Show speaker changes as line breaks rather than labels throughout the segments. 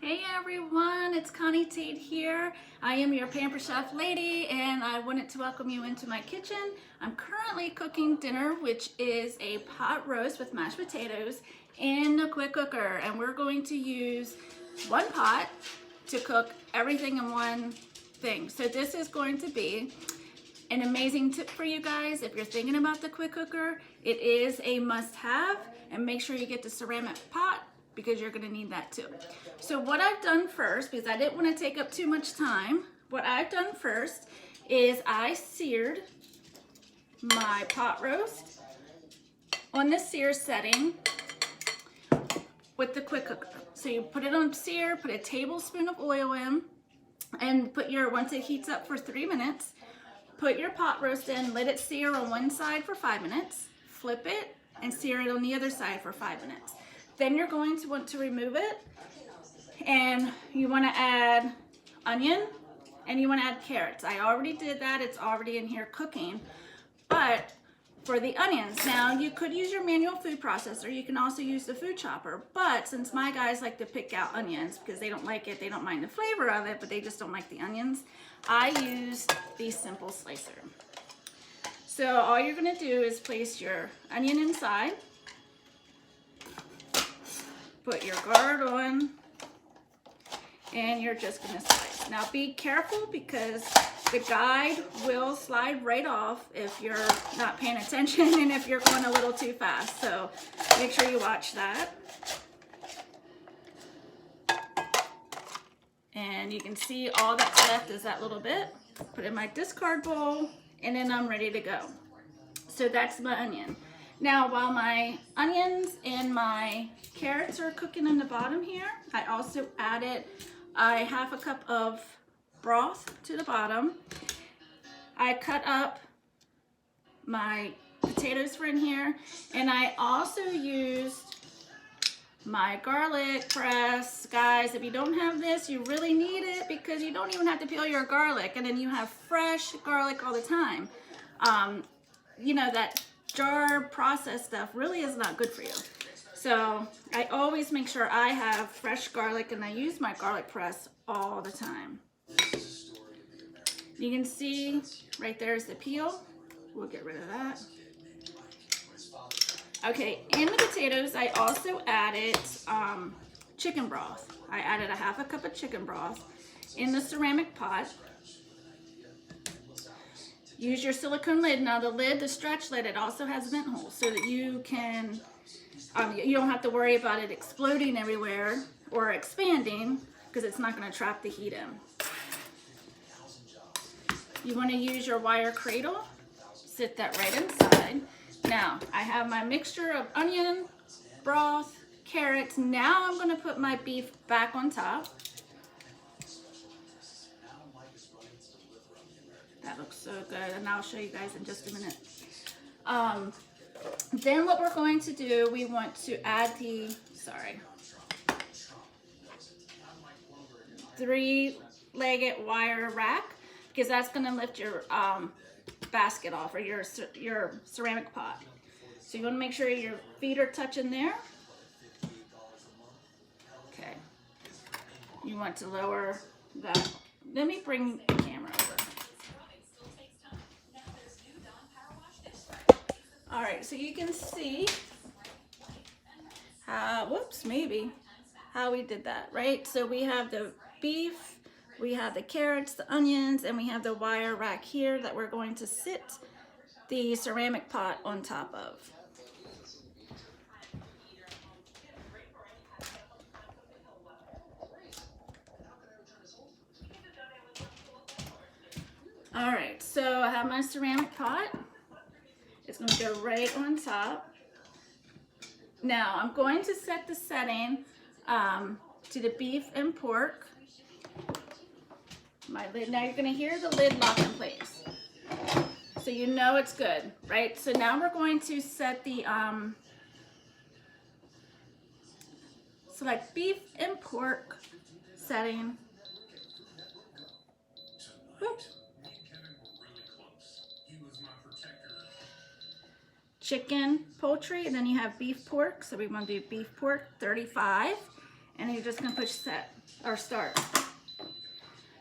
Hey everyone, it's Connie Tate here. I am your Pamper Chef lady and I wanted to welcome you into my kitchen. I'm currently cooking dinner, which is a pot roast with mashed potatoes in a quick cooker, and we're going to use one pot to cook everything in one thing. So this is going to be an amazing tip for you guys. If you're thinking about the quick cooker, it is a must-have, and make sure you get the ceramic pot because you're gonna need that too. So what I've done first, because I didn't want to take up too much time, what I've done first is I seared my pot roast on the sear setting with the quick cooker. So you put it on sear, put a tablespoon of oil in, and once it heats up for 3 minutes, put your pot roast in, let it sear on one side for 5 minutes, flip it, and sear it on the other side for 5 minutes. Then you're going to want to remove it, and you want to add onion, and you want to add carrots. I already did that, it's already in here cooking. But for the onions, now you could use your manual food processor, you can also use the food chopper, but since my guys like to pick out onions because they don't like it, they don't mind the flavor of it, but they just don't like the onions, I used the simple slicer. So all you're going to do is place your onion inside, put your guard on, and you're just going to slice. Now be careful because the guide will slide right off if you're not paying attention and if you're going a little too fast. So make sure you watch that. And you can see all that's left is that little bit. Put it in my discard bowl, and then I'm ready to go. So that's my onion. Now while my onions and my carrots are cooking in the bottom here, I also added a half a cup of broth to the bottom. I cut up my potatoes for in here, and I also used my garlic press. Guys, if you don't have this, you really need it because you don't even have to peel your garlic, and then you have fresh garlic all the time. You know, that jar processed stuff really is not good for you. So I always make sure I have fresh garlic, and I use my garlic press all the time. You can see right there's the peel. We'll get rid of that. Okay, in the potatoes, I also added chicken broth. I added a half a cup of chicken broth in the ceramic pot. Use your silicone lid. Now the lid, the stretch lid, it also has vent holes so that you can, you don't have to worry about it exploding everywhere or expanding because it's not going to trap the heat in. You want to use your wire cradle, sit that right inside. Now I have my mixture of onion, broth, carrots. Now I'm going to put my beef back on top. That looks so good, and I'll show you guys in just a minute. Then what we're going to do, we want to add the, three-legged wire rack, because that's going to lift your basket off, or your ceramic pot. So you want to make sure your feet are touching there. Okay. You want to lower that. Let me bring the camera over. All right, so you can see how, how we did that, right? So we have the beef, we have the carrots, the onions, and we have the wire rack here that we're going to sit the ceramic pot on top of. All right, so I have my ceramic pot. It's going to go right on top. Now I'm going to set the setting to the beef and pork. My lid. Now you're going to hear the lid lock in place, so you know it's good, right? So now we're going to set the select beef and pork setting. Oops. Chicken, poultry, and then you have beef pork. So we want to do beef pork 35, and you're just gonna push set or start.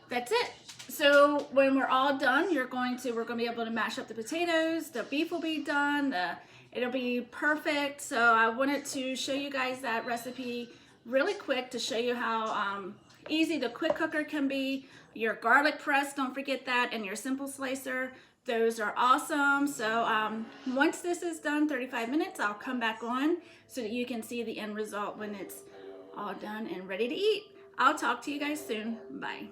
That's it. So when we're all done, we're gonna be able to mash up the potatoes. The beef will be done. It'll be perfect. So I wanted to show you guys that recipe really quick to show you how easy the quick cooker can be. Your garlic press, don't forget that, and your simple slicer. Those are awesome. So once this is done, 35 minutes, I'll come back on so that you can see the end result when it's all done and ready to eat. I'll talk to you guys soon. Bye.